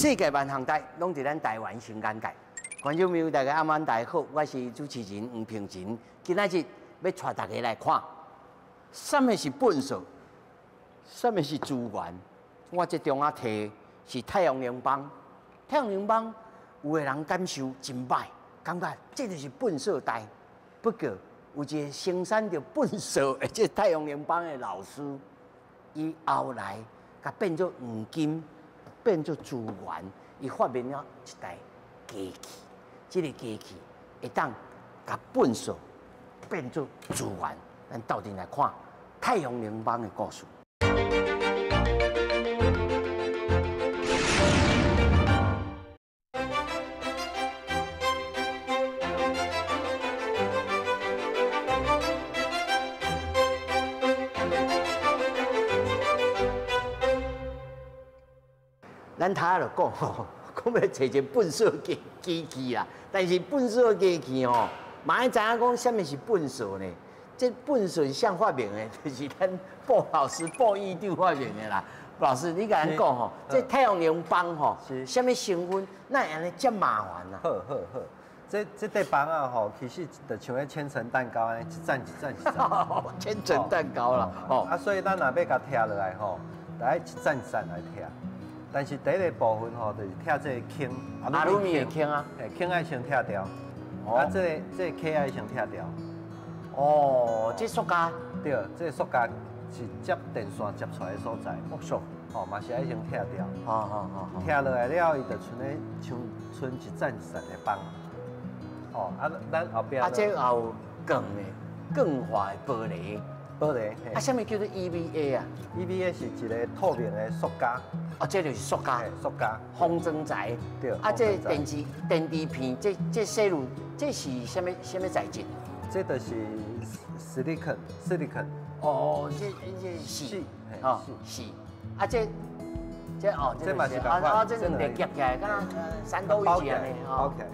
世界万行台拢伫咱台湾新眼界。观众朋友，大家晚安，大家好，我是主持人黄平真。今仔日要带大家来看，什么是粪扫，什么是资源。我这中啊摕是太阳能板，太阳能板有个人感受真歹，感觉这就是粪扫袋。不过有一个生产着粪扫的这太阳能板的老师，伊后来甲变做黄金。变做资源，伊发明了一台机器，这个机器会当甲粪扫变做资源。咱到底来看太阳能板的故事。咱头仔就讲吼，讲要找一个粪扫机器啦。但是粪扫机器吼，嘛要知影讲什么是粪扫呢？这粪扫是谁发明的？就是咱布老师、布院长发明的啦。布老师，你甲咱讲吼，这太阳能板吼，什么成分？那安尼遮麻烦啊？好。这块板啊吼，其实就像迄千层蛋糕安尼，一层一层一层。千层蛋糕啦，哦。啊，所以咱若要甲拆落来吼，来一层一层来拆。但是第一个部分吼，就是拆这个坑，阿鲁米的坑啊，坑爱先拆掉，啊，这个壳爱先拆掉。哦，这塑胶？对，这塑胶是接电线接出来的所在。木塑，哦，嘛是爱先拆掉。好。拆落来了，伊就剩一层一层的板。哦，啊，咱后壁。啊，这有钢的，钢化的玻璃。玻璃。啊，什么叫做 EVA 啊 ？EVA 是一个透明的塑胶。哦，这就是塑胶，塑胶，封装材。对。啊，这电池片，这细路，这是什么材质？这就是 silicon。哦，这是，哦是。啊，这哦，这嘛是啊，这两个夹起来，敢若三刀鱼一样的包起来。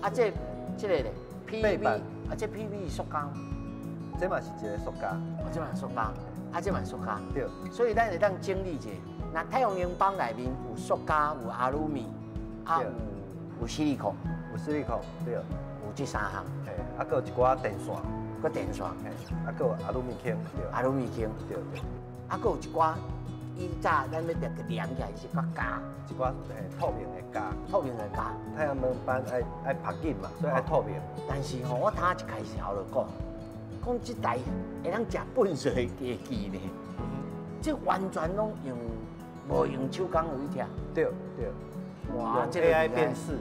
啊，这个咧 ，PV， 啊，这 PV 是塑胶。这嘛是一个塑胶。哦，这嘛是塑胶，啊，这嘛是塑胶。对。所以咱会当整理者。那太阳能板内面有塑胶、有阿鲁米，啊有矽利康，对，有这三项。嘿，啊，搁有一寡电线，搁电线，嘿，啊，搁有阿鲁米坑，对，阿鲁米坑，对，啊，搁有一寡以早咱要着量起来是个胶，一寡透明的胶，太阳能板爱拍紧嘛，所以爱透明。但是吼，我头一开始后就讲这台会当食粪扫的机器呢，这完全拢用。无用手工去拆，对，哇，这个 AI 辨识，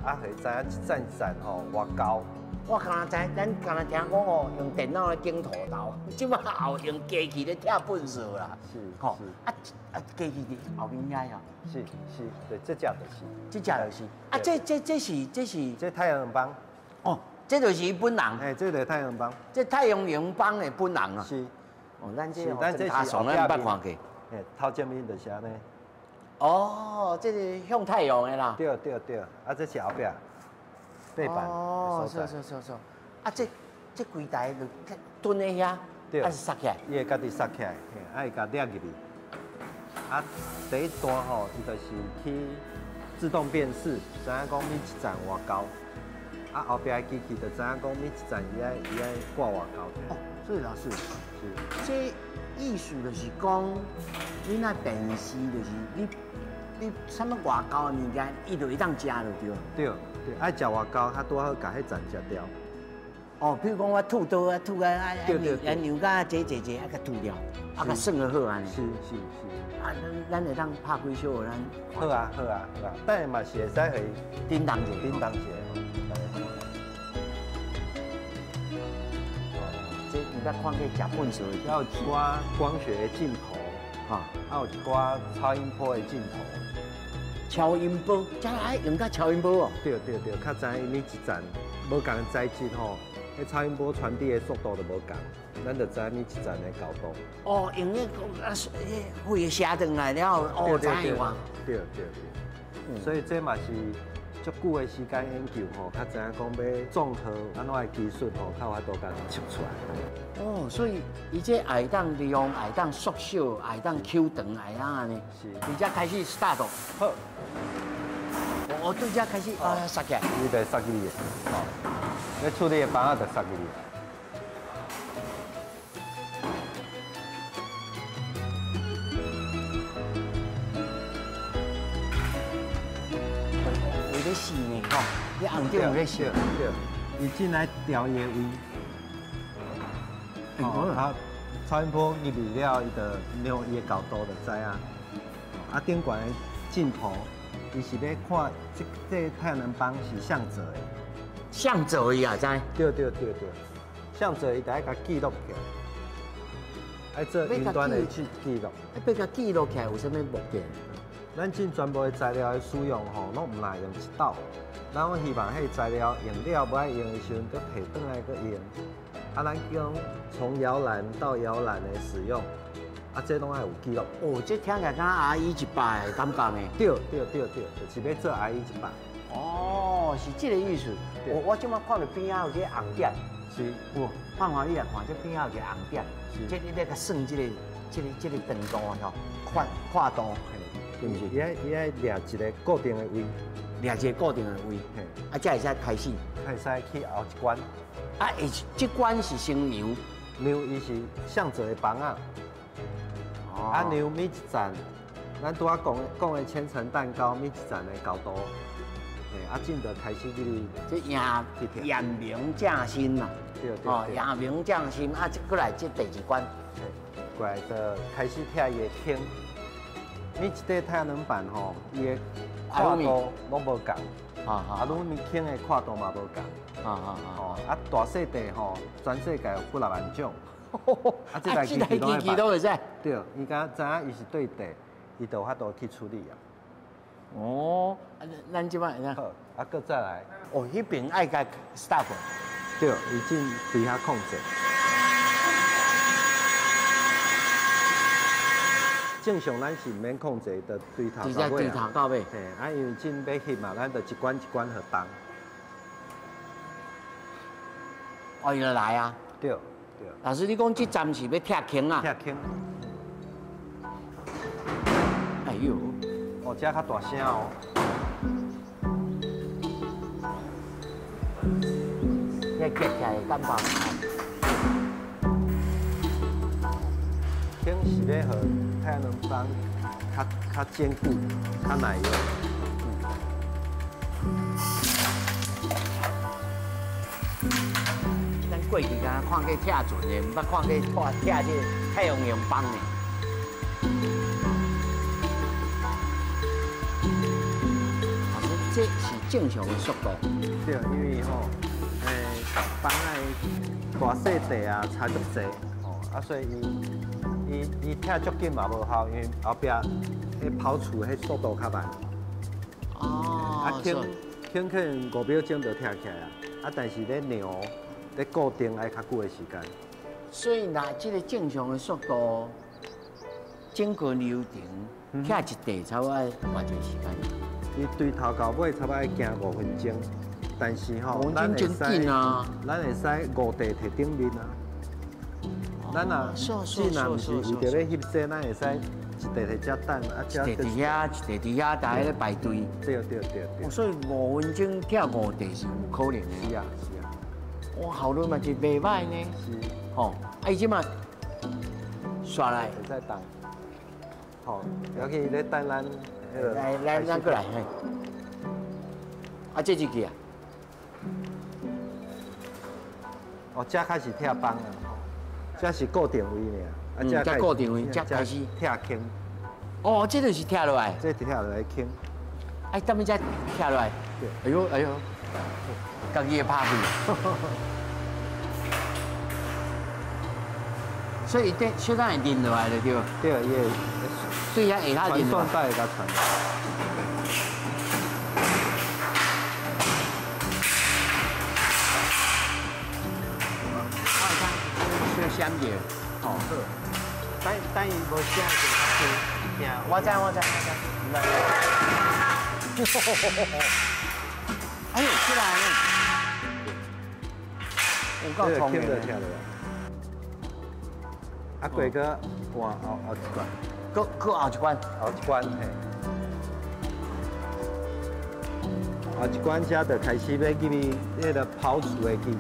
啊，会知影一层一层吼偌高。我刚才咱刚才听讲哦，用电脑来镜图头，即摆后用机器咧拆粪扫啦。是，吼，啊，机器伫后面遐呀。是，对，这只就是。这是。啊，这是。这太阳能板。哦，这就是伊本人。哎，这个太阳能板。这太阳能板的本人啊。是。哦，咱这是上咱捌看过。头前面就是安尼。哦，这是向太阳的啦。对，啊，这是后壁背板哦，是。啊，这柜台就蹲在遐，对，啊是塞起来。伊会家己塞起来，啊会甲抓入去。啊，第一段吼，伊就是去自动辨识，知影讲每一层偌高。啊，后壁的机器就知影讲每一层伊爱挂偌高。哦，所以老师，这意思就是讲，你那电视就是你什么外高的物件，伊就会当食了对。对，爱食外高，较拄好甲迄层食掉。哦，比如讲我吐刀啊，吐啊，牛甲这，啊甲吐掉，啊甲算就好安尼。是。啊，咱会当拍几小个咱。好啊，等下嘛是会使去叮当者。这你捌看过食粪扫的？要有一寡光学的镜头，哈，还有一寡超音波的镜头。超音波，这还用到超音波哦？对，较知影每一层无共材质吼，迄超音波传递的速度就无共，咱就知影每一层的高度。哦，用那个血下转来了，哦，知影哇。对。所以这嘛是足久的时间研究吼，较知影讲要综合安怎的技术吼，较有法度甲测出来。哦，所以伊这会当利用，会当缩小，会当 Q 长，会当安尼。是。而且开始 start。好。哦，对遮开始啊，杀起来。伊就杀起你，哦，要处理的房仔就杀起你。为咧死呢，吼，你红顶有咧死。对，伊进来调伊的胃。哦，啊，超音波入去了，伊就量伊的高度就知啊。啊，顶悬的镜头，伊是要看这太阳能板是向左的。向左而已啊，知？对，向左伊就爱甲记录起来，爱做云端的去记录。要甲记录起来有啥物目的？咱进全部的材料的使用吼，拢唔来用一道。咱希望迄材料用了不爱用的时阵，搁摕转来搁用。啊，咱讲从摇篮到摇篮的使用，啊，这拢爱有记录。哦，这听起来敢阿姨一百的感觉呢？对，就是要做阿姨一百。哦，是这个意思。我即摆看到边仔有个红点，是，有放华你来看，这边仔有个红点，这你咧甲算这个长度吼，跨度，是不是？伊爱掠一个固定的位，掠一个固定的位，啊，才会使开始。开始去后一关。啊，这关是先牛，牛伊是向左的房仔。啊，牛每一站，咱拄仔讲的千层蛋糕每一站的高度。啊，进就开始去这验明正身啦，对，验明正身啊，过来这第二关，过来就开始拆伊的坑。每一块太阳能板吼，伊的跨度拢无共，啊，拢咪坑的跨度嘛无共，啊，大细地吼，全世界有几6万种，啊，这台机器都会使，对，伊敢知影伊是对地，伊就有法度去处理啊。哦，咱即摆好，啊，搁再来。哦，迄边爱甲 stop。对，已经对遐控制。正常咱是免控制的，对头到尾。对头到尾。嘿，啊，因为进要翕嘛，咱就一关一关去动。哦，原来啊。对。老师，你讲这站是要拆坑啊？拆坑。哎呦。哦，这较大声哦。这夹起来感觉。坑是要互太阳能板较坚固、较耐用。咱过去敢看过拆船的，毋捌看过拆这太阳能板的。这是正常的速度。对，因为吼，房内大细地啊差足济，吼，啊所以伊拆足紧嘛无效，因为后壁迄刨厝迄速度较慢。哦。啊，坑可能5秒钟就拆起来啊，啊但是咧量咧固定爱较久的时间。所以那这个正常的速度，整个流程拆一地差不多要偌济时间？伊对头到尾差不多要行5分钟，但是吼，咱会使5地摕顶面啊。咱若既然毋是为着要翕摄，咱会使一地摕只等，啊只一地伫遐，大家咧排队。对。所以5分钟拆5地是有可能的。是啊。哇，效率嘛是袂歹呢。是。吼，啊伊即嘛刷来。会使等。吼，尤其咧等咱。来，咱过来嘿。啊，这一支啊。哦，这开始拆帮啊，这是固定位呢，这固定位，这开始拆坑。哦，这就是拆落来。这拆落来坑。哎，等下再拆落来。对。哎呦，家己的拍屁。所以这小可会拎落来了对。对，伊会。对呀，下下拎落来。传送带甲传。闪着，好，等伊无声就听。我知。哎呦，出来了！有够聪明的。啊，过个换后一关。搁后一关。后一关嘿。后一关车就开始要入去迄个刨除的机器，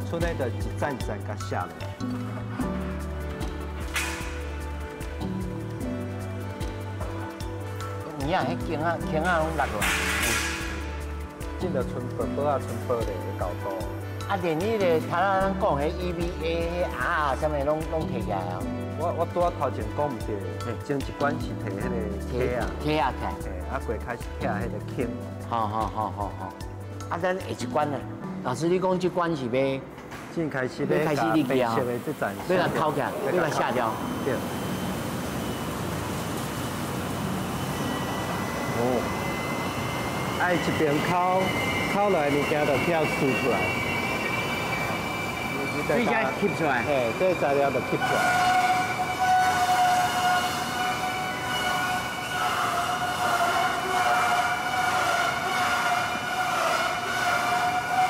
出来就一站一站甲下落。你啊，迄茎啊拢落落来。这就剩薄啊，剩玻璃的高度。啊，连迄个头仔咱讲迄 EVA 啊，啥物拢摕起来啊。我拄仔头前讲唔对，前一关是摕迄个铁啊，铁啊起来。啊，过开始拆迄个茎。好。啊，咱下一关呢？老师，你讲这关是要？正开始要开始立起啊，白色的这站，要来烤起来，要来下掉。对。哦。爱一边烤来物件就跳出来。你先吸出来。嘿，这材料就吸出来。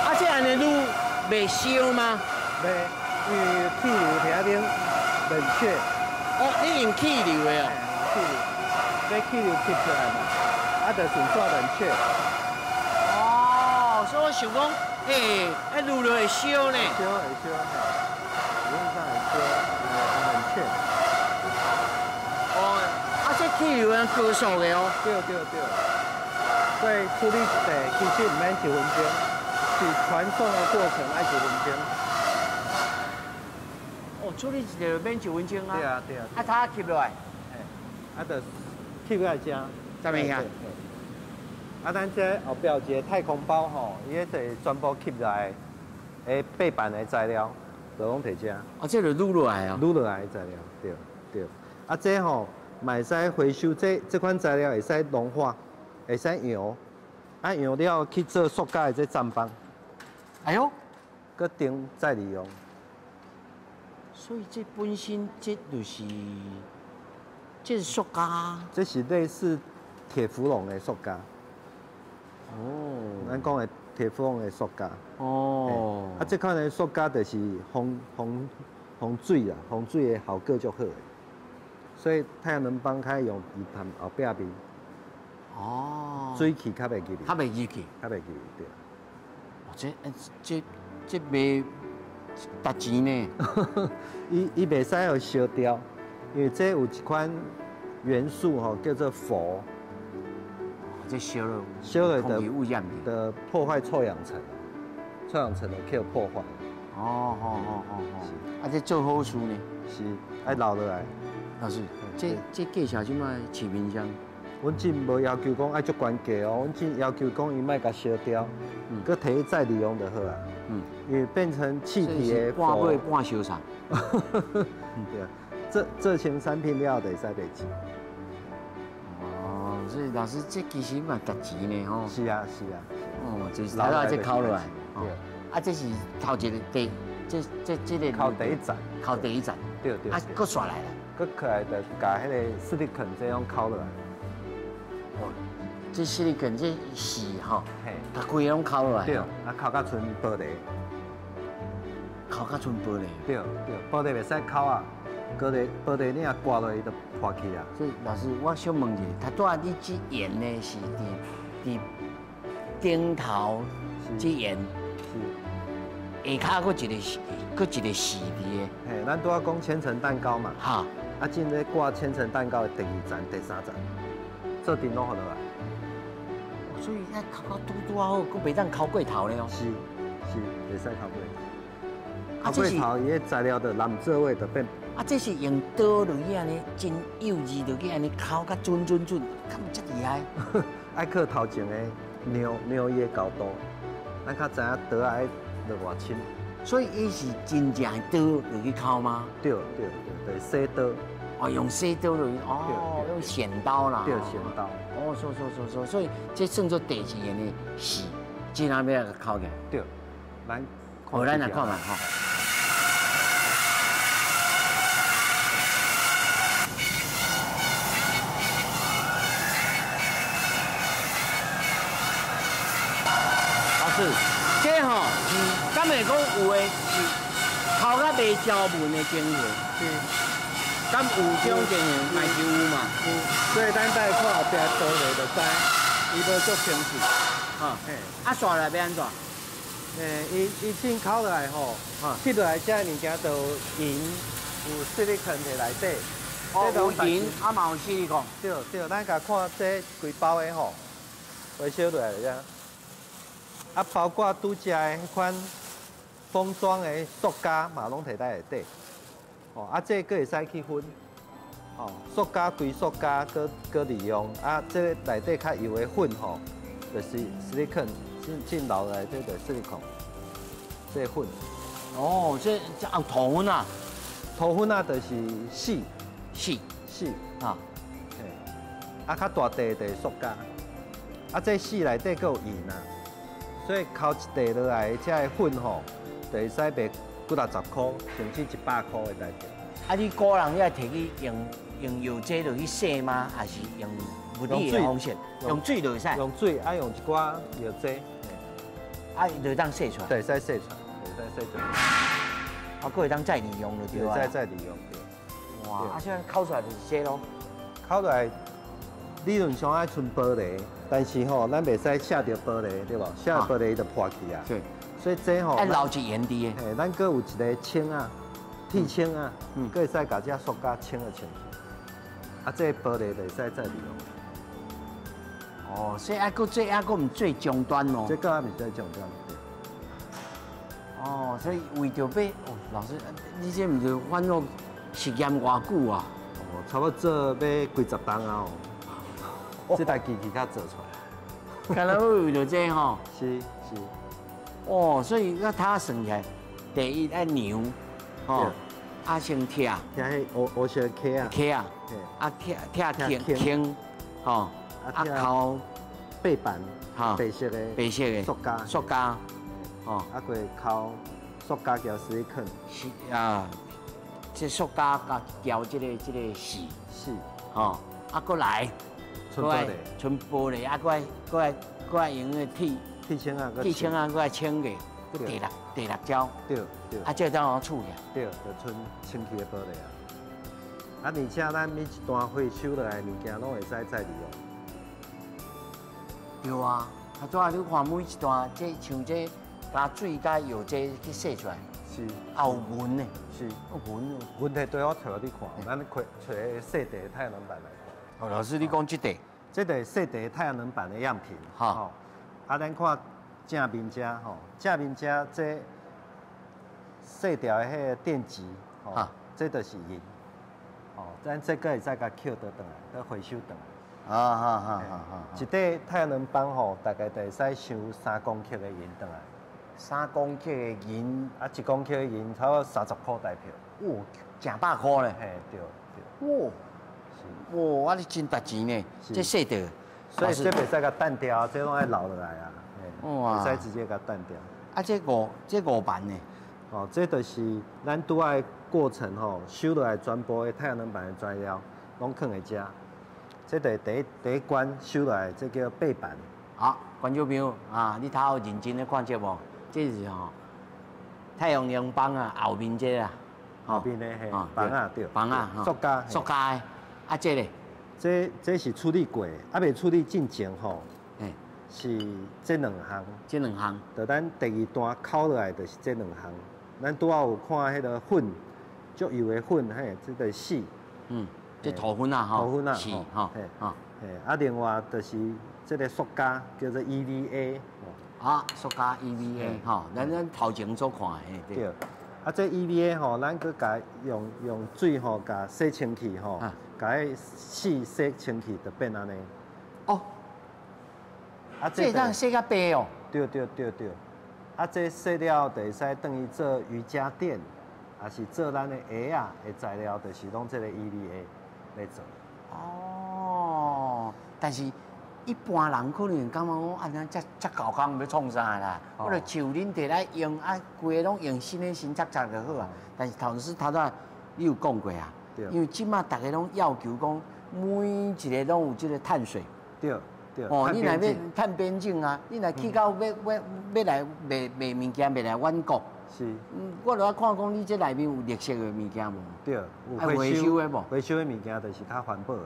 啊，这样的卤袂烧吗？袂，因为气流遐顶冷却。哦，你用气流的哦。气流，把气流吸出来嘛，啊，就顺续冷却。哦，所以我想讲，卤就会烧呢。烧，理论上会烧，冷却。哦，啊，这气流要高速的哦。对。所以处理一地其实唔免1分钟，是传送的过程要1分钟。哦，处理一个免1分钟啊。对啊。啊，它吸落来。啊，就吸过来吃。啥物呀？啊，咱这后壁有一个太空包吼，伊迄是全部吸来的背板的材料，就拢摕遮。哦，这就卤落来啊。卤落来的材料，对。啊，这吼嘛会使回收，这款材料会使融化，会使扬，啊扬了去做塑胶的这毡板。哎呦，搁顶再利用。所以这本身这就是这是塑胶。这是类似铁氟龙的塑胶。哦。咱讲的铁氟龙的塑胶。哦。啊，这款的塑胶就是防水啦，防水的效果足好的。所以太阳能板较用伊谈后壁边。哦。水气较袂入去。较袂入去。对。这卖值钱呢？伊袂使互烧掉，因为这有一款元素吼叫做氟。这烧了的空气污染的破坏臭氧层，臭氧层就去破坏。哦。啊，这做好事呢？是，爱留落来。老师，这介绍即卖市面上，阮只无要求讲爱足关价哦，阮只要求讲伊莫甲烧掉，搁摕再利用就好啦。因为变成气体的半买半烧啥？对啊，这前产品了就会使卖钱。哦，所以老师这其实嘛值钱呢吼。是啊。哦，就是来到这烤落来。对。啊，这是头一个这个。烤第一站。烤第一站。对。啊，搁刷来了。搁起来就甲迄个斯力肯这样烤落来。哦，这斯力肯这是吼，甲规个拢烤落来。对，啊烤到剩玻璃。烤到剩玻璃。对，玻璃袂使烤啊，玻璃你若刮落去就破去啊。所以老师，我想问一下，他带你这盐呢是伫顶头这盐，下骹搁一个细的。嘿，咱拄仔讲千层蛋糕嘛。哈。啊，正咧挂千层蛋糕的第2站、第3站，做阵拢好落来。所以咱烤到拄好，搁袂当烤过头咧哦。是，袂使烤过头。烤过头，伊个材料的蓝色味就变。啊，这是用刀落去安尼，真幼稚落去安尼烤甲准，敢遮厉害。爱靠头前的扭伊的高度，咱较知影刀爱落偌深。所以伊是真正的刀落去烤吗？对，对，洗刀。哦，用洗刀落去，哦，用剪刀啦。对，剪刀。哦，所以这算作第2样的是，即下要来烤起来。对，咱来看嘛吼。老师，这吼，敢会讲有诶是烤甲袂焦文的经验？是。敢有这种情形，嘛是有嘛。所以咱再看后壁玻璃就知，伊无足清气。哈，嘿，啊刷来要安怎？伊先烤落来吼，切落来这物件就银有silicon伫内底。哦，有银，啊嘛有silicon。对，咱甲看这规包的吼，维修落来遮。啊，包括拄只的迄款封装的塑胶嘛，拢摕在内底。哦，啊，这个会使去分。哦，塑胶归塑胶，搁利用。啊，这内底较油的粉吼，就是 silicon。进楼来，这个silicon，这粉。哦，这有涂粉啊？涂粉啊，就是细啊。嘿，啊，较大地就是塑胶。啊，这细内底搁有盐啊，所以烤一地落来，这个粉吼，就会使卖90块，甚至100块的代价。啊，你个人要摕去用油这落去洗吗？还是用物理的方式？用水就会使。用水，啊，用一寡药剂。啊，就当洗出来。对，使洗出来，会使洗出来。啊，可会当再利用就对啊。再利用对。哇，啊，现在烤出来就是这咯。烤出来理论上爱剩玻璃，但是吼，咱袂使写着玻璃，对无？写玻璃就破去啊。对。所以这吼，爱留一盐滴的。嘿，咱搁有一个清啊，铁清啊，搁会使甲这塑胶清去。啊，这玻璃就会使再利用。哦，所以还佫唔最终端哦。这个还唔最终端。哦，所以为着要，哦，老师，你这唔是反正实验偌久啊？哦，差不多做要几十档啊哦。这台机器才做出来。看来为着这吼。是。哦，所以他算起来，第一爱牛，哦，啊先拆。拆迄乌色壳啊。壳啊。啊拆轻，吼。啊，烤背板，哈，白色的，塑胶，哦，啊，佮烤塑胶胶silicon，是啊，这塑胶甲胶这个是，哦，啊，佮来，纯玻璃，啊，佮爱用个铁青啊，佮爱清个，第六胶，对，啊，这当然处理，对，就纯清气的玻璃啊，啊，而且咱每一段回收落来物件拢会使再利用。对啊，啊，拄啊，你看每一段，这像这加水加药这去洗出来，是，啊有纹呢，是，有纹，纹题对我找你看，咱找细地太阳能板来看。哦，老师你讲这地，这个细地太阳能板的样品，好，啊，咱看正面遮吼，正面遮这细条的迄个电极，吼，这就是银，哦，咱这个会使甲捡倒转来，甲回收转来。啊，一块太阳能板吼，大概就会使收3公克的银转来。3公克的银，啊，1公克的银差不多30块台票。哦，正100块咧。嘿，对。哦，是。哇，啊，你真值钱呢，这细条。所以这袂使甲弹掉，这拢爱留落来啊。哇。袂使直接甲弹掉。啊，这五板呢？哦，这就是咱拄爱过程吼，收落来全部的太阳能板的材料，拢放在遮。这个第一关收来，这叫背板。好，观众朋友啊，你头认真咧看节目，这是吼太阳能板啊，后面这啊，后面的嘿，板啊对，板啊，塑胶的，啊这咧，这是处理过，啊未处理进前吼，是这两项，就咱第二段烤落来就是这两项，咱拄好有看迄个粉，足油的粉，嘿，这个细，这涂粉啊，涂粉啊，是哈，啊，另外就是这个塑胶叫做 EVA， 啊，塑胶 EVA， 哈，咱头前所看的，对。啊，这 EVA 吼，咱佮甲用水吼，甲洗清气吼，甲迄洗清气就变安尼。哦。啊，这当洗较白哦。对。啊，这洗了就会使等于做瑜伽垫，也是做咱的鞋啊的材料，就是拢这个 EVA。来做哦，但是一般人可能感觉讲，安尼遮搞工要创啥啦？我就像恁摕来用啊，规个拢用新的新擦擦就好啊。但是头仔你有讲过啊？因为即马大家拢要求讲，每一个拢有即个碳水。对。对，哦，你若要探边境探边境啊，你若去到要来卖物件，卖来阮国，是，我著要看讲你这内面有绿色的物件无？对，有回收的无？回收的物件就是较环保的。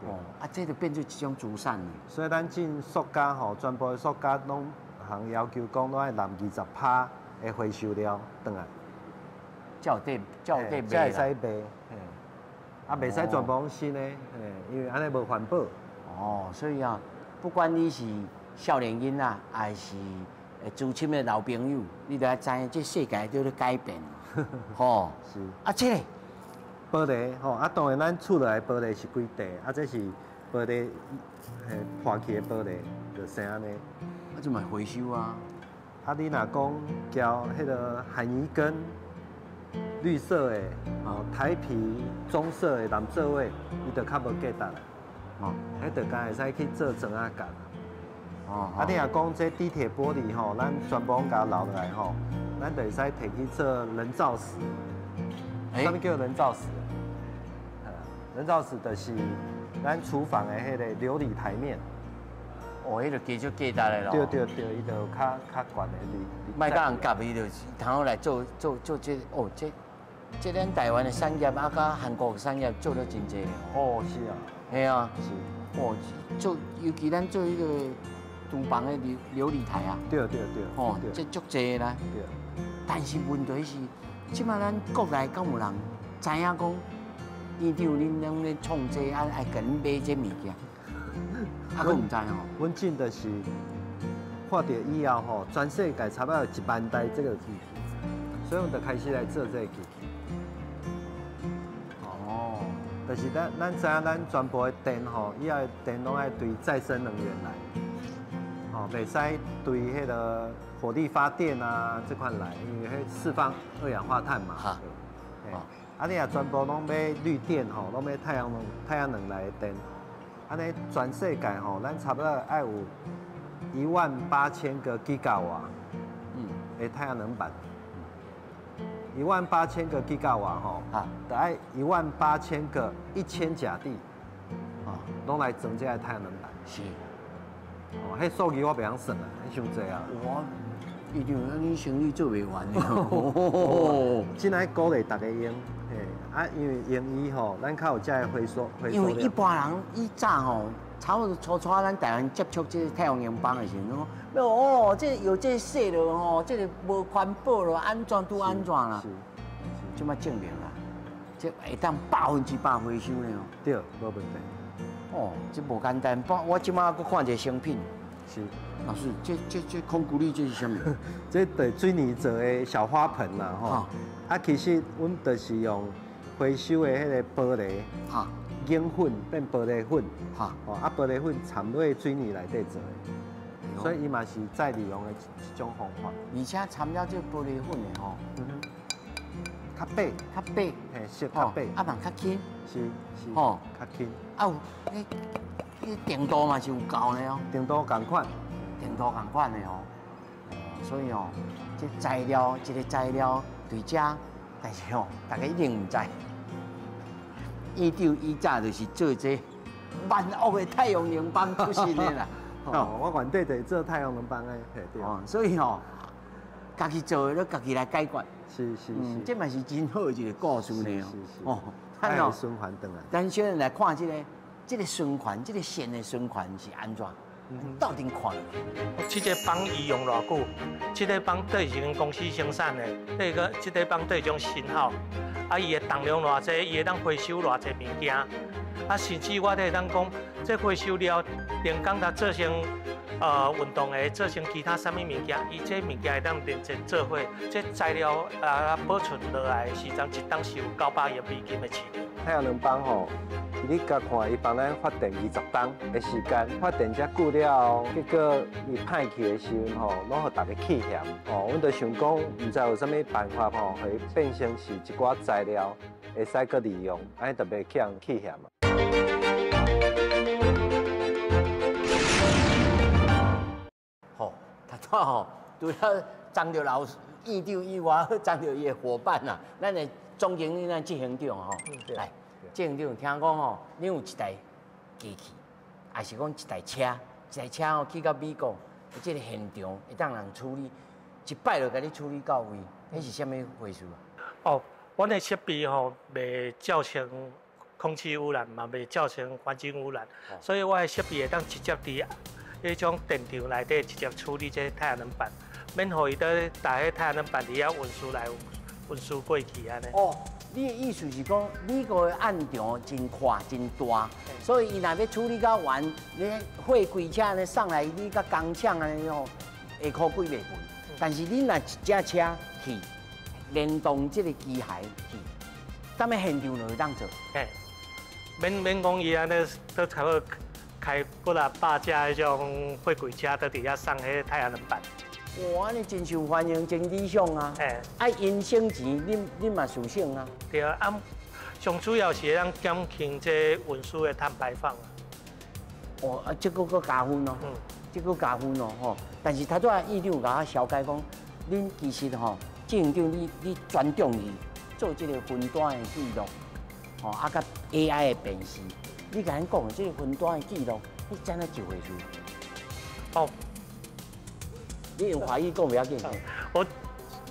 哦，啊，这就变做一种竹散了。所以咱进塑胶吼，全部的塑胶拢行要求讲拢爱揽20%的回收料转来，才有得才卖会使卖。啊，袂使全部拢新的，因为安尼无环保。哦，所以啊，不管你是少年囡仔，还是资深的老朋友，你都要知影，这世界在咧改变。吼，是。啊，这个玻璃吼，啊，当然咱厝内玻璃是几地，啊，这是玻璃破去的玻璃，就生安尼。啊，这嘛回收啊。啊，你若讲交迄个海泥根，绿色的，台皮棕色的蓝色位，伊就较无价值啦。哦，迄就敢会使去做砖仔干。哦，啊，你若讲这地铁玻璃吼，咱全部甲留落来吼，咱就会使摕去做人造石。什么叫人造石？人造石就是咱厨房的迄个琉璃台面。哦，迄就加少价值的咯。对，伊就较悬的璃。卖甲人夹，伊就是通好来做这哦，这咱台湾的产业啊，甲韩国的产业做得真济哦，是啊。系啊，是。哦，尤其咱做迄个厨房的琉璃台啊。对。哦，这足济啦。对。但是问题是，即摆咱国内敢有人知影讲，院长恁拢咧创这啊，爱甲恁买这物件，啊，佫唔知吼。阮进的是看到以后吼，全世界差不多有1万台这个机器，所以我们就开始来做这个机器。哦，就是咱知影，咱全部的电吼，以后的电拢爱对再生能源来，哦，袂使对迄个火力发电啊这款来，因为迄释放二氧化碳嘛。哈。啊，你若全部拢要绿电吼，拢要太阳能来的电，安尼全世界吼，咱差不多爱有18000个 gigawatt， 的太阳能板。18000个 gigawatt 吼，得爱18000个1000甲地，拢来装这个太阳能板。是。哦，迄数据我袂晓算啊，迄伤济啊。我院长，你生意做袂完的。真爱鼓励大家用，啊，因为用伊吼，咱较有这个回收因为一般人以早吼，差不多初咱台湾接触这个太阳能板的时候，哦，这有这说了吼，这个无环保了，安怎都安怎啦。是。即摆证明啦，这会当100%回收呢。对，无问题。哦，这无简单。我即摆佫看一个成品。是。老师，这空谷粒这是什么？这对水泥做的小花盆啦，吼。啊，其实阮就是用回收的迄个玻璃，研粉变玻璃粉，啊，玻璃粉掺入水泥内底做的，所以伊嘛是再利用的一种方法。而且掺了这玻璃粉的吼，较白，嘿，色较白，啊，嘛较轻，是，吼，较轻。啊有，迄程度嘛是有够的哦，程度同款，同款的哦，所以哦，这材料一个材料对遮，但是哦，大家一定唔知，院长伊早就是做这万恶的太阳能板出身的啦。哦，我原底就是做太阳能板的，对。哦，所以哦，家己做的，家己来解决。是，这嘛是真好一个故事呢。哦，咱哦，循环转来。咱小人来看这个循环，这个线的循环是安怎？到底看了？这个棒伊用偌久？这个棒对一间公司生产的，这个棒对种型号，啊，伊的重量偌济，伊会当回收偌济物件，啊，甚至我会当讲，这回收了，连讲它做成运动的，做成其他啥物物件，伊这物件会当连接做伙，这材料保存落来的时阵，一档是有900亿美金的市场。太阳能板吼，你甲看，伊帮咱发电20档的时间，发电遮久了，结果伊歹去的时候吼，拢互大家气嫌。哦，阮就想讲，唔知有啥物办法吼，可以变成是一寡材料，会使搁利用，安尼特别去人气嫌嘛。好，他吼，除了张着老师院长以外，张着伊的伙伴呐，咱的总经理、咱执行长吼，来，执行长听讲吼，你有一台机器，还是讲一台车吼去到美国，即个现场会当人处理，一摆就甲你处理到位，迄是啥物回事啊？哦，阮的设备吼袂造成空气污染，嘛袂造成环境污染，所以我的设备会当直接伫迄种电场内底直接处理这太阳能板，免互伊在打迄太阳能板底下运输过去安尼。哦，你的意思是讲，美国的暗场真宽真大，所以伊若要处理到完，你货柜车呢送来，你甲工厂安尼吼，下箍几袂贵。但是你若一只车去，联动这个机械去，咱们现场就会当做。嘿，免讲伊安尼都差不多开几啊百架迄种货柜车，在底下送迄太阳能板。哇，你真受欢迎，真理想啊！嘿，啊，因省钱，恁嘛受省啊。对啊，上主要是会当减轻这运输的碳排放啊。哦，啊，这个加分哦，这个加分哦吼。但是头拄啊，院长甲我小解讲，恁其实吼，执行长你专注于做这个分段的记录，吼，啊，甲 AI 的辨识，你甲咱讲这个分段的记录，你怎啊一回事？哦。你用华语讲不要紧。我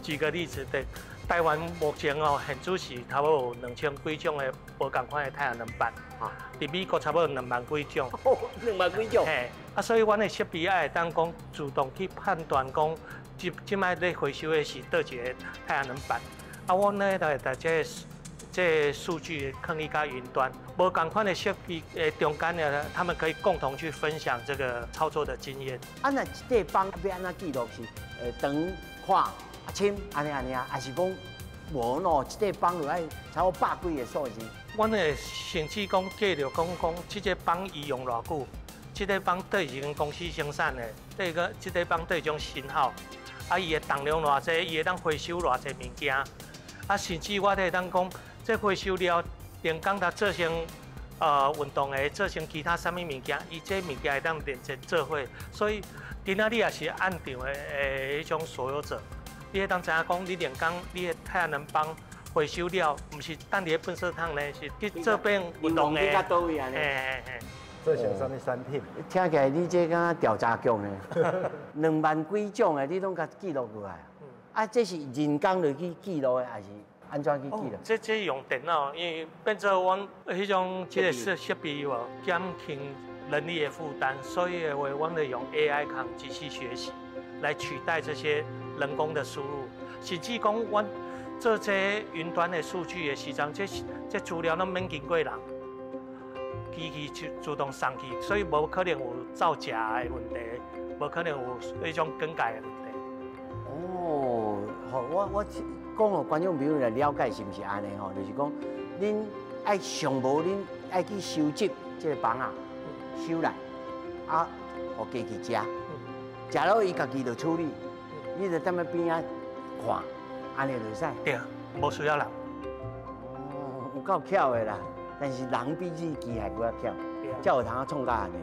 举个例子，对，台湾目前哦，现主是差不多有2000几种的无同款的太阳能板，啊，伫美国差不多2万几种。哦，2万几种。嘿，啊，所以阮的设备也会当讲自动去判断讲，即摆咧回收的是倒一个太阳能板，啊，我呢来把这数据放去到云端，无同款的设备中间呢，他们可以共同去分享这个操作的经验。啊，那一块帮要安怎记录是长、宽、深安尼啊，还是讲无喏？一块帮就爱差不多百几个数字。阮会甚至讲计着讲即个帮伊用偌久，即个帮对一间公司生产的，即个帮对种型号，啊，伊的重量偌济，伊会当回收偌济物件，啊，甚至我会当讲。这回收了，连讲它做成运动的，做成其他啥物物件，伊这物件会当连接做伙，所以今仔你也是暗场的迄种所有者，你会当知影讲，你连讲你的太阳能板回收了，唔是等伫垃圾桶呢，是去这边运动的。到倒位安尼。这是啥物产品？听起来你这敢调查局呢？2万几种的，你拢甲记录过来。啊，这是人工落去记录的，还是？安怎去记录？这用电脑，因为变做阮迄种即个设备有减轻人力的负担，所以话阮会用 AI 抗机器学习来取代这些人工的输入。甚至讲阮做这云端的数据的时阵，这资料拢免经过人，机器就自动送去，所以无可能有造假的问题，无可能有迄种更改的问题。哦，好，我讲哦，观众朋友来了解是毋是安尼吼？就是讲，恁爱上无恁爱去收集这个房啊，收来，啊，互家己食，食了伊家己就处理，你就踮咧边仔看，安尼就使。对，无需要人。哦，有够巧的啦，但是人比这机械搁较巧，才有通啊创到安尼。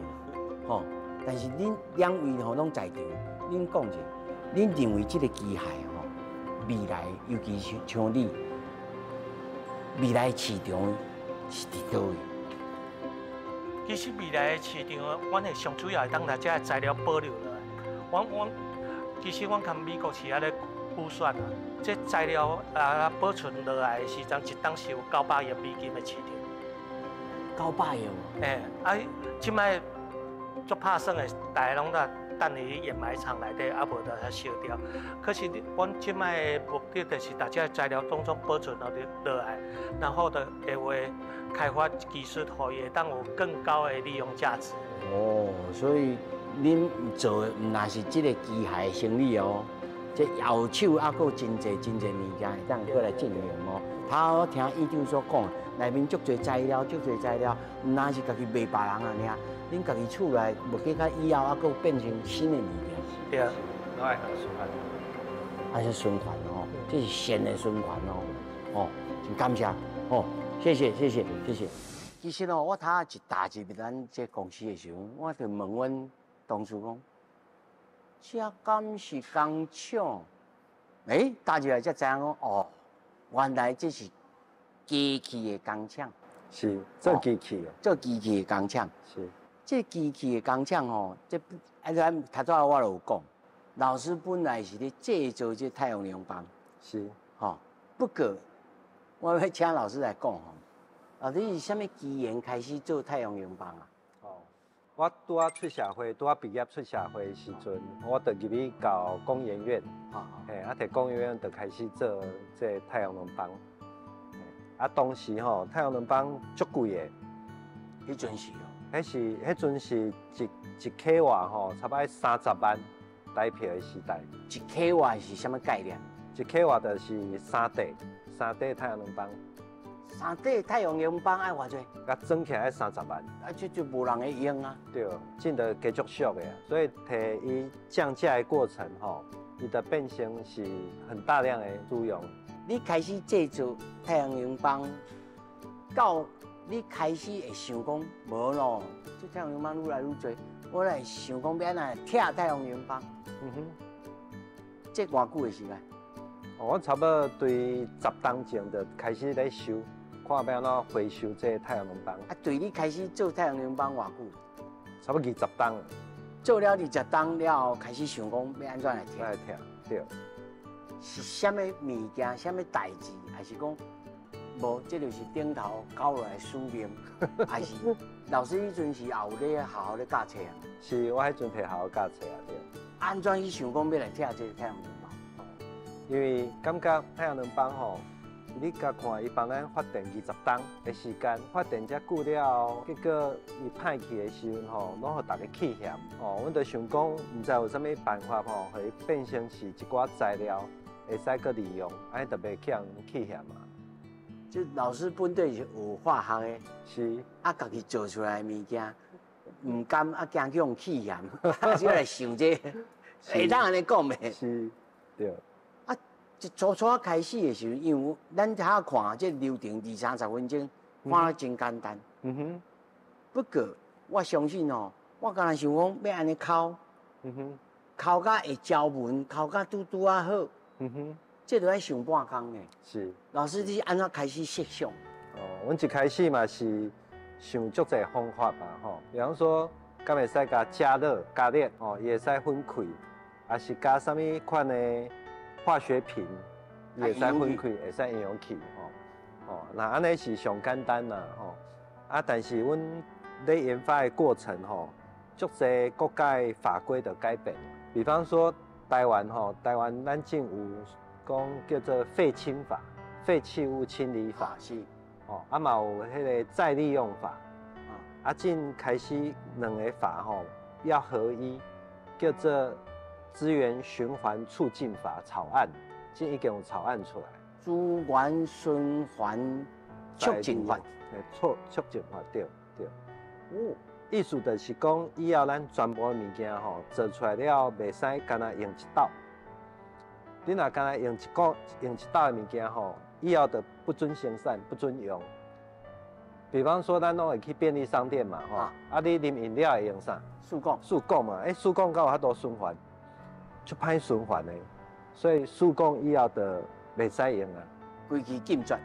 吼，但是恁两位吼拢在场，恁讲者，恁认为这个机械？未来，尤其是像你，未来市场是伫倒位？其实未来的市场，阮会上主要会当把这材料保留落来。其实阮跟美国是安尼估算啊，这材料保存落来的时阵，一档是有900亿美金的市场。900亿哦。即摆足拍算的，大家拢在等于掩埋场内底，啊无就它烧掉。可是阮即摆的目的就是大家材料当中保存落来，然后的会开发技术，可以当有更高的利用价值。哦，所以恁做的唔那是这个机械的生意哦，这后手还佫真侪物件会当过来进行哦。我听院长所讲，内面足侪材料，唔那是家己卖别人啊尔。恁家己厝内无计较以后，还佫变成新的物件。对啊，都爱循环。还是循环哦，这是善的循环哦。哦，真感谢哦，谢谢。其实哦，我头一踏入咱这公司的时候，我就问阮同事讲，这敢是工厂？踏入来才知影讲，哦，原来这是机器的工厂。是做机器的，做机器的工厂。是。这机器的工厂吼，这咱较早我就有讲，老师本来是咧制造这太阳能板，是，吼。不过我要请老师来讲吼，你是啥物机缘开始做太阳能板啊？哦，我拄啊出社会，拄啊毕业出社会的时阵，我就入去搞工研院，嘿，摕工研院就开始做这太阳能板。当时吼，太阳能板足贵的，迄阵是哦。迄阵是一克瓦吼，差不多30万台票的时代。一克瓦是什么概念？一克瓦就是3块太阳能板。3块太阳能板爱偌济？甲装起来要30万。就无人会用啊。对，真的继续俗的啊。所以摕伊降价的过程吼，伊的变成是很大量的使用。你开始制造太阳能板，到你开始会想讲，无咯，这太阳能板愈来愈多，我来想讲要安怎拆太阳能板。这偌久的时间？我差不多对10当前就开始咧收，看要安怎回收这太阳能板。对你开始做太阳能板偌久？差不多20当。做了20当了后，开始想讲要安怎来拆？对。是啥物物件、啥物代志，还是讲无？这就是顶头交落来使命，还是老师迄阵是也有咧好好咧教册啊？是我迄阵摕好好教册啊，对。安怎去想讲要来拆这个太阳能板？因为感觉太阳能板吼，你甲看伊帮咱发电20当的时间，发电遮久了，结果伊歹去的时阵吼，拢互大家气嫌。阮就想讲，唔知有啥物办法吼，互伊变成是一寡材料。会使搁利用，安尼特别去人气嫌嘛。就老师本地是学化学的，是家己做出来的物件，唔甘惊去用气嫌，只来想这，会当安尼讲袂？是，对。一初开始的时候，因为咱遐看这流程20-30分钟，看了真简单。不过我相信哦，我刚才想讲要安尼敲，敲甲会交文，敲甲拄啊好。这都要想半工呢。是。老师，你安怎开始设想？阮一开始嘛是想足侪方法嘛吼，比方说，敢会使甲加热、加热伊会使分开，也是加啥物款的化学品，伊会使分开，会使应用起那安尼是上简单啦但是阮咧研发的过程足侪国家法规的改变，比方说。台湾咱政有讲叫做废氢法、废弃物清理法是嘛有迄个再利用法正开始两个法要合一，叫做资源循环促进法草案，正已经有草案出来。资源循环促进法，促进法对。意思就是讲，以后咱全部的物件做出来了，袂使干那用一道。你若干那用一道的物件以后就不准生产、不准用。比方说，咱拢会去便利商店嘛你啉饮料会用啥？速供嘛，速供敢有遐多循环，就歹循环的，所以速供以后就袂使用啊。规期禁绝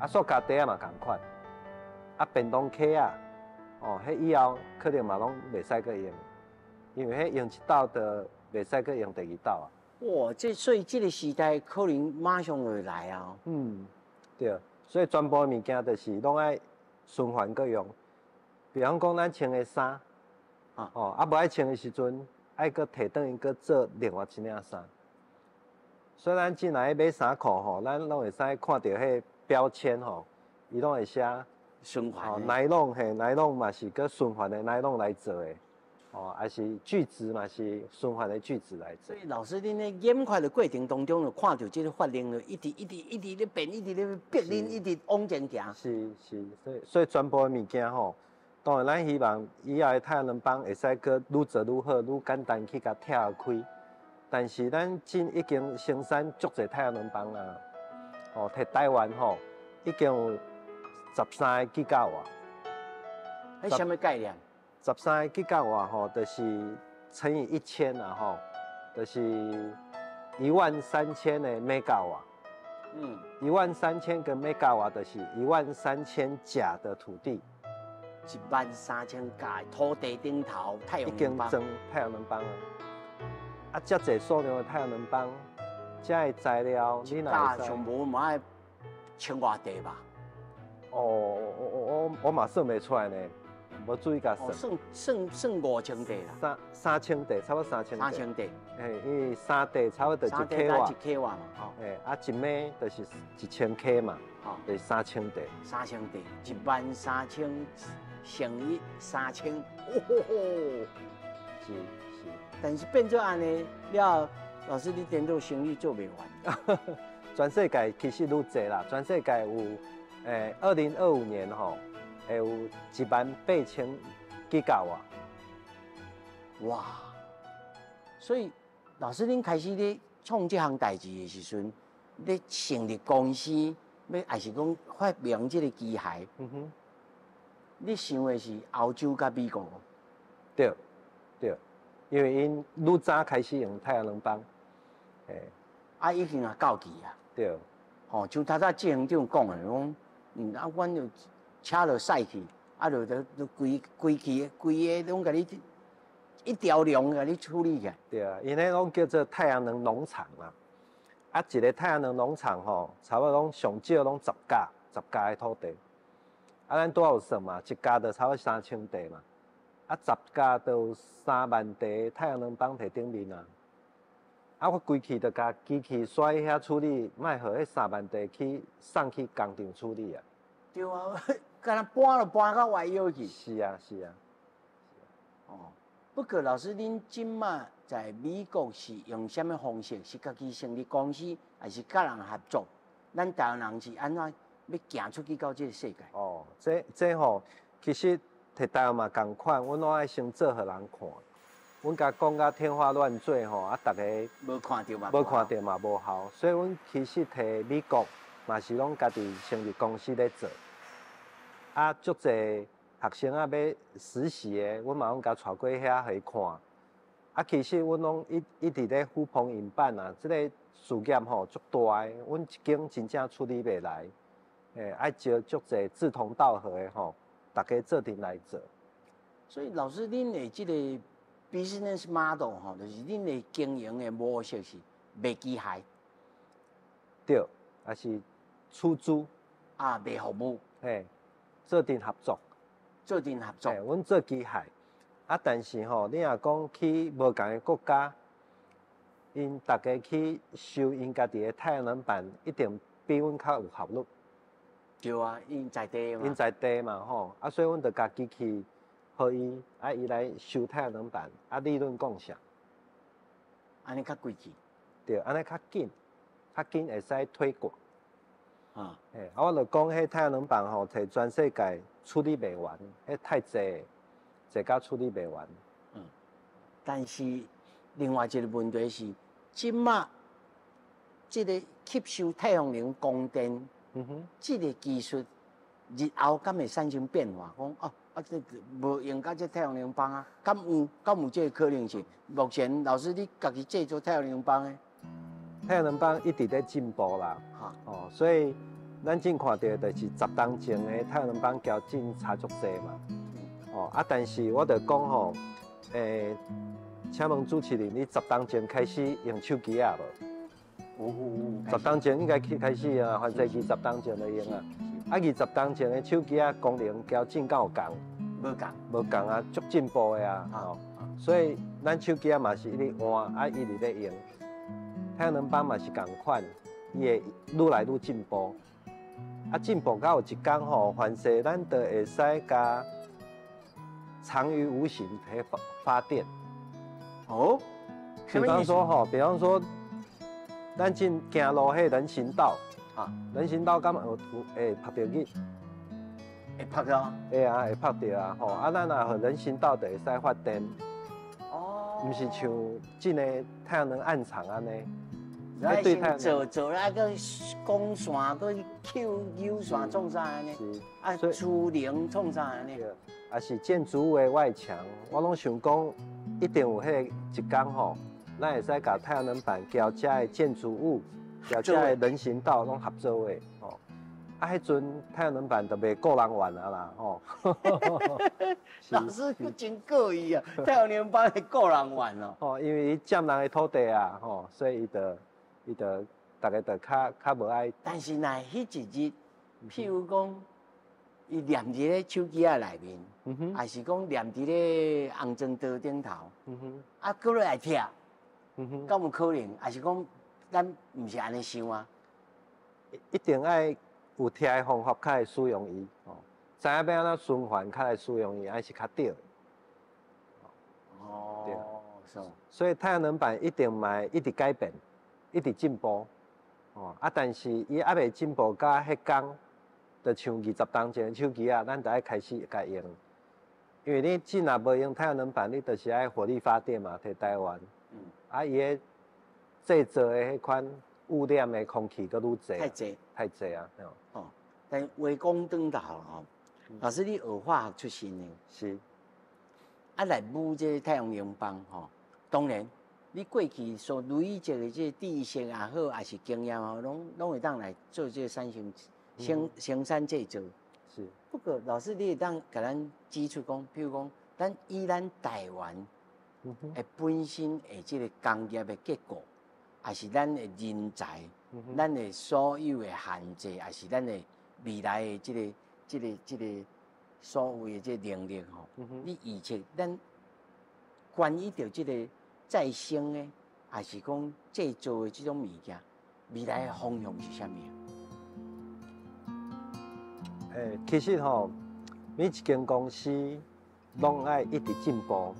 塑胶袋嘛同款，便当盒啊。迄以后可能嘛拢袂使搁用，因为迄用一道就袂使搁用第二道啊。哇，所以这个时代可能马上就来啊。对，所以全部物件就是拢爱循环搁用。比方讲咱穿的衫，无爱穿的时阵，爱搁摕转去搁做另外一领衫。所以咱进来买衫裤咱拢会使看到迄标签伊拢会写。循环奶酪嘛是搁循环的奶酪来做的，还是聚酯嘛是循环的聚酯来做。所以老师，恁咧研发的过程当中，就看到这个法令就一直咧变，一直咧逼恁一直往前行。是，所以全部的物件当然咱希望以后的太阳能板会使搁愈做愈好，愈简单去甲拆开。但是咱已经生产足侪太阳能板啊，摕台湾已经有。13个吉瓦，迄什么概念？13个吉瓦就是乘以1000就是13000的兆瓦。13000个兆瓦就是13000甲的土地， 13000架土地顶头太阳已经能板，装太阳能板啊。啊，遮济数量的太阳能板，遮的材料你哪会使？架上无嘛要千外地吧？我嘛算袂出来呢，无注意甲哦，算。算5000地啦3000地，差不多3000地。 ，3000地，嘿，因为3地差不多1三地 k 瓦才1，k 瓦嘛，吼，嘿，啊1米就是1000 k 嘛，吼就是3000地。 ，3000地，13000乘以3000，哦吼吼！是。但是变做安尼了，老师你电脑生意做袂完。全世界其实愈济啦，全世界有，2025年吼，会有18000吉瓦。哇！所以老师恁开始咧创这项代志的时阵，咧成立公司，要还是讲发明这个机械，嗯哼，你想的是欧洲甲美国？对，因为因愈早开始用太阳能板，诶，啊，已经也到期啊。对，吼、像头早执行长讲的，讲，啊，阮就车就驶去，啊，就规个拢甲你一条龙甲你处理起来。对啊，因迄拢叫做太阳能农场啦。啊，一个太阳能农场吼，差不多拢上少拢10甲的土地。啊，咱拄有算嘛，一甲就差不多3000地嘛。啊，10甲就有3万地太阳能板伫顶面啊。啊，我规气就甲机器甩遐处理，莫互迄3万地去送去工厂处理啊。对啊，敢若搬就搬到外腰去。是啊。哦，不过老师，恁即马在美国是用什么方式？是家己成立公司，还是甲人合作？咱台湾人是安怎要行出去到这个世界？哦，这吼，其实摕台湾嘛共款，阮拢爱先做互人看。阮甲讲甲天花乱坠吼，啊，逐个无看到嘛？无看到嘛无效，所以阮其实摕美国嘛是拢家己成立公司咧做。啊，足侪学生啊要实习的，阮嘛拢甲带过遐互伊看。啊，其实阮拢一直咧呼朋引伴啊，即个事业吼足大的，阮一间真正处理袂来。爱招足侪志同道合的吼，大家做阵来做。所以老师，恁的即个 business model 吼，就是恁的经营的模式是卖机械对，也是出租，啊，卖服务，做阵合作。做阵合作。阮做机械，啊，但是吼，你若讲去无共的国家，因大家去收因家己的太阳能板，一定比阮较有效率。对啊，因在地嘛。因在地嘛吼，啊，所以阮就甲机器，互伊，啊，伊来收太阳能板，啊，利润共享。安尼较贵气。对，安尼较紧会使推广。啊，啊，我就讲，迄太阳能板吼，摕全世界处理袂完，迄太济，济甲处理袂完。但是另外一个问题是，即马即个吸收太阳能光电，即个技术日后敢会产生变化？讲这无用到这太阳能板啊？敢有这个可能性？目前老师你家己制作太阳能板的？太阳能板一直在进步啦，所以咱正看到就是10当前的太阳能板交进差足济嘛，但是我就讲吼，请问主持人，你10当前开始用手机啊无？10当前应该开始啊，反正20当前就用啊，20当前的手机啊功能交进敢有共？无共啊，足进步的啊，所以咱手机啊嘛是一直换，啊一直在用。太阳能板嘛是共款，伊会愈来愈进步。啊，进步到有一天吼，凡是咱都会使甲藏于无形去发电。哦，比方说，咱正行路迄人行道啊，人行道敢有会拍到去？会拍到？会啊，会拍到啊，吼！啊，咱若人行道就会使发电。哦，毋是像真的太阳能暗场安尼。来先做来个光线，个 QU 线创啥安尼？啊，储能创啥安尼？啊是建筑物的外墙，我拢想讲，一定有迄一天吼，咱会使甲太阳能板交遮的建筑物，交遮的人行道拢合作的吼。迄阵太阳能板都袂够人玩啊啦，吼。老师真过意啊，太阳能板会够人玩哦。哦，因为伊占人的土地啊，吼，所以伊就大家就较无爱。但是呐，迄一日，譬如讲，伊念伫咧手机啊内面，还是讲念伫咧红砖刀顶头，啊，搁落来拆，敢有可能？还是讲咱毋是安尼想啊？一定爱有听的方法，较会使用伊，哦，知影要安怎循环，较会使用伊，还是较对。哦，对，是。所以太阳能板一定嘛一直改变，一直进步，哦，啊，但是伊还未进步到迄工，就像20当前的手机啊，咱就爱开始甲用，因为你既然无用太阳能板，你就是爱火力发电嘛，摕台湾，啊，伊个制造的迄款污染的空气搁愈侪，太侪啊，哦，但话讲转头吼，老师你学化学出身的，是。啊，来舞这太阳能板吼，当然，你过去所累积的这知识也好，还是经验吼，拢会当来做这生产制造。是。不过老师，你会当甲咱指出讲，譬如讲，咱以咱台湾的本身的这个工业的结果，还是咱的人才，咱的所有的限制，还是咱的未来的这个所谓的这能力吼，你预测咱关于到这个再生的，还是讲制造的这种物件，未来的方向是啥物？其实吼，每一间公司拢爱一直进步，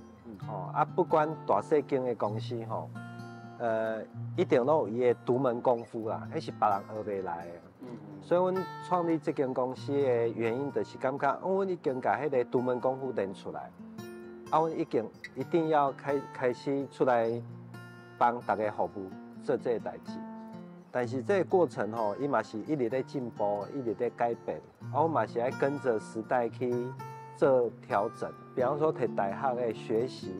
吼啊，不管大细间的公司吼，一定拢有伊的独门功夫啦，迄是别人学袂来的。所以，阮创立这间公司的原因，就是感觉，阮已经把迄个独门功夫练出来，啊，阮一定要开始出来帮大家服务做这个代志。但是这个过程吼，伊嘛是一直在进步，一直在改变，啊，我嘛是爱跟着时代去做调整。比方说，摕大学的学习，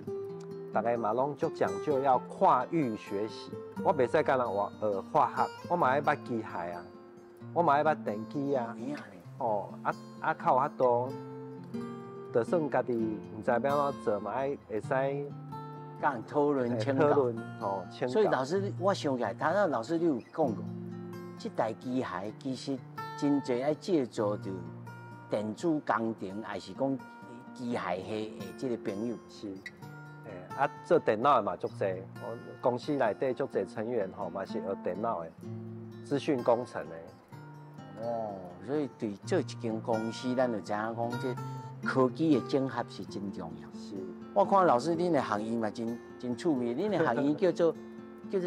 大家嘛拢足讲究要跨域学习。我袂使干人学化学，我嘛爱捌机械啊。我嘛爱捌电机啊，哦，较有法度，就算家己唔知要安怎做嘛，会使甲人讨论请教。哦，请教。所以老师，我想起来，他老师你有讲过，这台机械其实真侪爱借助着电子工程，还是讲机械系的这个朋友。是，啊，做电脑的嘛足侪，我公司内底足侪成员吼嘛是学电脑的，资讯工程的。哦，所以对做一间公司，咱就知影讲，这科技的整合是真重要。是，我看老师恁的行业嘛真趣味，恁的行业叫做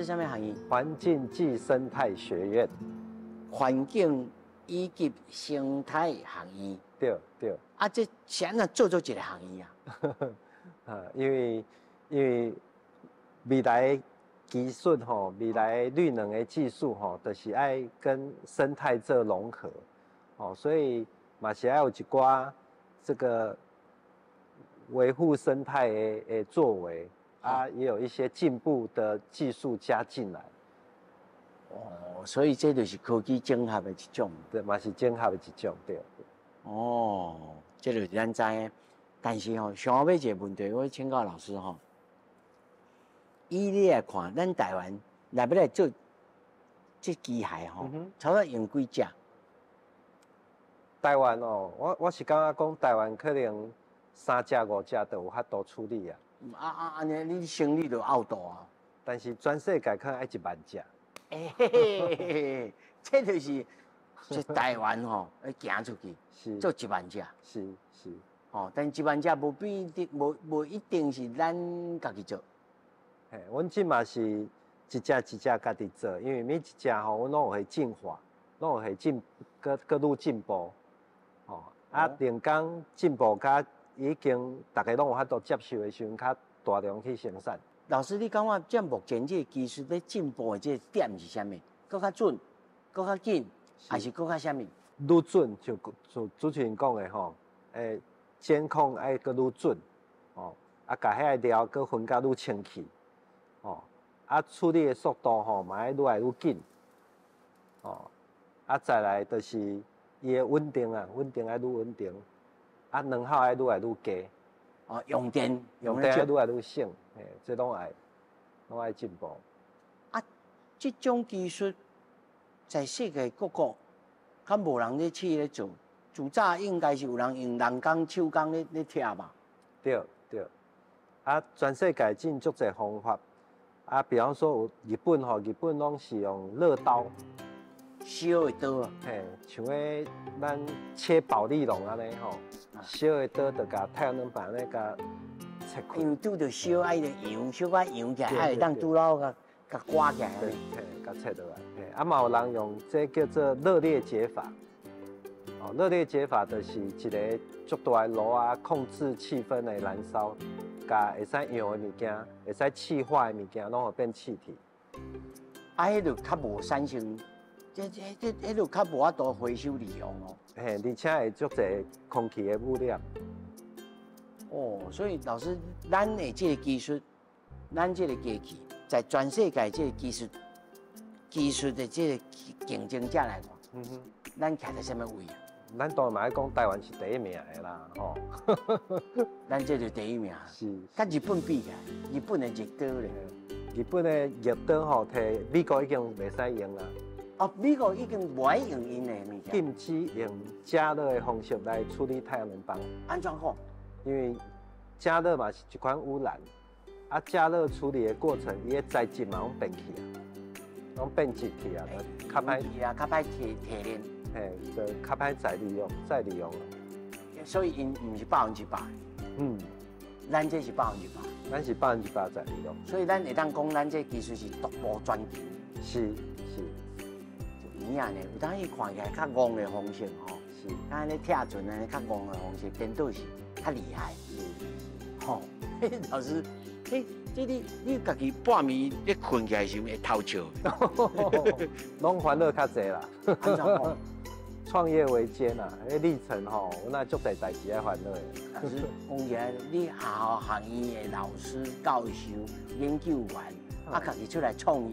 什么行业？环境暨生态学院。环境以及生态行业。对对。啊，这是安怎做一个行业啊？啊，因为未来技术吼，未来绿能的技术吼，就是爱跟生态做融合，哦，所以嘛是要有一寡这个维护生态的作为啊，也有一些进步的技术加进来。哦，所以这就是科技整合的一种，对，嘛是整合的一种，对。哦，这就是咱知的，但是吼，上后尾一个问题，我请教老师吼。以你来看，咱台湾来要来做这机械吼，差不多用几只？台湾哦，我是感觉讲台湾可能3只5只就有法度处理啊。安尼你生意就拗大啊。但是全世界可能要1万只。这就是台湾吼，要行出去，是做1万只。是。哦，但1万只无一定是咱家己做。嘿，阮即嘛是一只一只家己做，因为每一只吼，阮拢有会进化，拢有会搁愈进步，哦，啊，人工进步甲已经大家拢有法度接受的时阵，较大量去生产。老师，你感觉这目前这个技术要进步的这个点是啥物？搁较准，搁较紧，还是搁较啥物？愈准就主持人讲的吼，监控爱搁愈准，哦，啊，甲遐料搁分甲愈清气。哦，啊，处理的速度吼嘛，爱愈来愈紧，哦，啊，再来就是伊的稳定啊，稳定爱愈稳定，啊，能耗爱愈来愈低。哦，用电用电愈来愈省，嘿，这拢爱进步。啊，这种技术在世界各国，较无人咧试咧做。自早应该是有人用人工、手工咧拆吧？对。啊，全世界真足侪方法。啊，比方说有日本吼，日本拢是用热刀，烧的刀啊。嘿，像个咱切保利龙安尼吼，烧的刀就甲太阳能板安尼甲切开。因为拄着烧爱着扬，烧啊扬起来，爱会当拄牢甲刮起来。对，嘿，甲切落来。嘿，啊嘛有人用这叫做热裂解法。哦，热裂解法就是一个足大的炉啊，控制气氛的燃烧，甲会使用的物件，会使气化的物件，拢会变气体。啊，迄就较无产生，迄就较无法度回收利用哦。嘿，而且会足侪空气的污染。哦，所以老师，咱的这个技术，咱这个机器，在全世界这个技术的这个竞争者来看，咱徛在什么位啊？咱当然嘛爱讲台湾是第一名的啦，吼。咱这就第一名。是。甲日本比起来，日本的热刀咧。日本的热刀吼，摕美国已经袂使用啦。哦，美国已经无爱用因的物件。禁止用加热的方式来处理太阳能板。安怎讲？因为加热嘛是一款污染，啊，加热处理的过程，伊的材质嘛拢变去啊，拢变质去啊，较歹。是啊，较歹提炼。嘿，就较歹再利用了。所以因唔是100%。咱这是100%。咱是100%再利用。所以咱会当讲，咱这技术是独步全球。是。就有影呢，有当伊看起来较戆的方式吼。是。咱咧跳船安尼较戆的方式，颠倒是较厉害。是。吼，老师，这你家己半暝咧困起来时会偷笑？拢烦恼较济啦。安怎讲？创业维艰啊，迄历程吼，有那足侪代志要烦恼的。老师讲起来，你学校学院的老师、教授、研究员，啊，家己出来创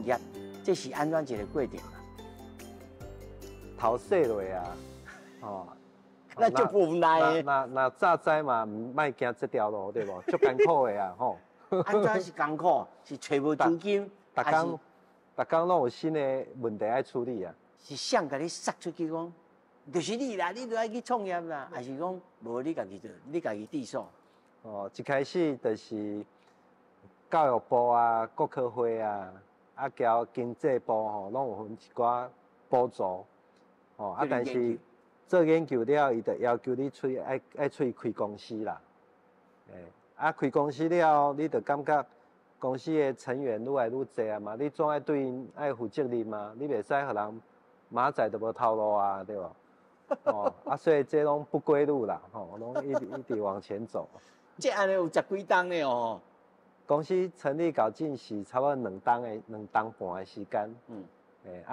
业，这是安怎一个过程啊？头洗落啊，哦，那就无奈。那早知嘛，唔莫行这条路，对无？足艰苦的啊，吼。安怎是艰苦？是找无资金，逐工拢有新的问题要处理啊。是想甲你撒出去讲，就是你啦，你就爱去创业啦，还是讲无你家己地所？哦，一开始就是教育部啊、国科会啊，啊交经济部吼，拢有分一寡补助，哦啊，但是做研究了，伊就要求你爱出去开公司啦，啊开公司了，你就感觉公司的成员愈来愈侪啊嘛，你总爱对因爱负责任嘛，你袂使互人。马仔都无套路啊，对吧？哦，啊，所以这拢不归路啦，吼，拢一直往前走。这安尼有10几档呢哦。公司成立到近是差不多2档半的时间。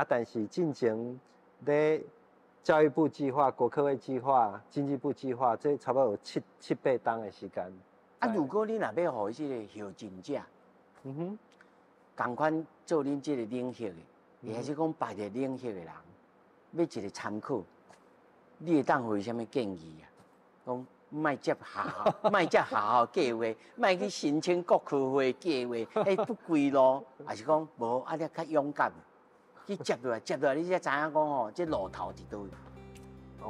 但是进前咧教育部计划、国科会计划、经济部计划，这差不多有7、8档的时间。啊，如果你若要互这个后进者，同款做恁这个领域的，也是讲别个领域的人。要一个参考，你会当互伊什么建议啊？讲莫接学校计划，莫去申请国科会计划，不归路，还是讲无啊？你较勇敢去接落来，你才知影讲吼，这路头伫倒。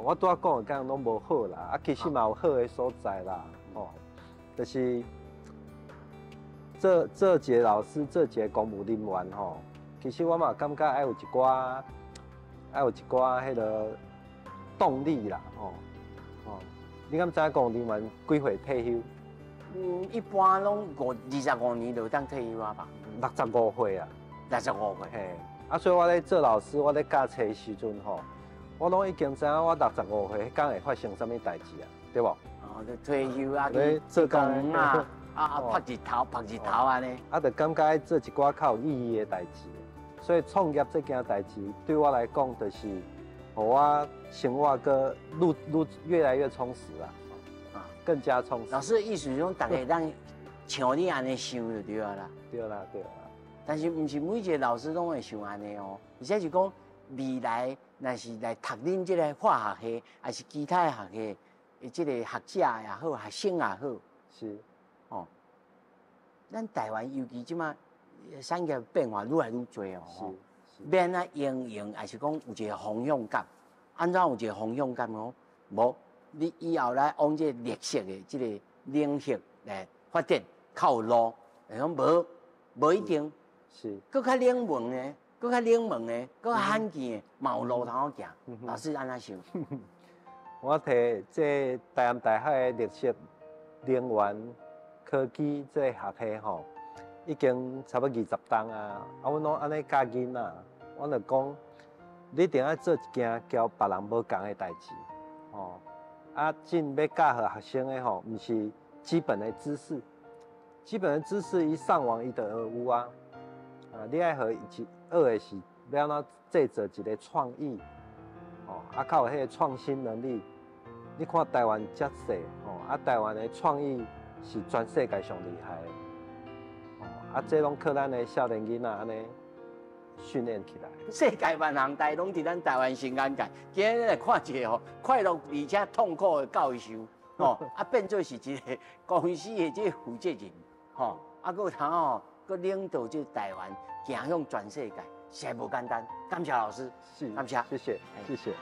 我拄仔讲的讲拢无好啦，啊，其实嘛有好的所在啦，吼，就是这一个老师，这一个公务人员吼，其实我嘛感觉爱有一寡。迄个动力啦，你敢知影公务人员几岁退休？一般拢25年就当退休啊吧。65岁啊。65岁。嘿，啊，所以我咧做老师，我咧教册的时阵吼，我拢已经知影我65岁迄天会发生什么代志啊，对无？哦，就退休啊，去做工啊，拍日头安尼。啊，就感觉做一寡较有意义的代志。所以创业这件代志对我来讲，就是让我生活个越来越充实啦，更加充实。老师的意思是讲，大家当像你安尼想就对啦。对啦。但是不是每一个老师拢会想安尼哦，而且是讲未来若是来读恁即个化学系，还是其他学系的即个学者也好，学生也好，是，哦，咱台湾尤其即马产业变化愈来愈多哦，是，免啊应用，还是讲有一个方向感，安怎有一个方向感哦？无，你以后来往这绿色的即个领域来发展，较有路，讲无一定，是，搁较冷门的，搁较冷门的，搁较罕见的，嘛有路通好行。老师安怎想？我摕这台南大学的绿色能源科技这学系吼，已经差不多20档啊。阮拢安尼教囡仔，我就讲，你一定要做一件交别人无共的代志，吼。真要教予学生的吼，毋是基本的知识，基本的知识伊上网伊就会有啊。你爱予伊学的是要安怎制造一个创意，较有迄个创新能力。你看台湾遮细，台湾的创意是全世界上厉害的，这拢靠咱的少年囡仔安尼训练起来。世界万行代拢伫咱台湾新安界，今日来看一个快乐而且痛苦的教授，变做是一个公司的这个负责人，搁有通搁领导这台湾行向全世界，实在无简单。感谢老师，是，感谢，谢谢，谢谢。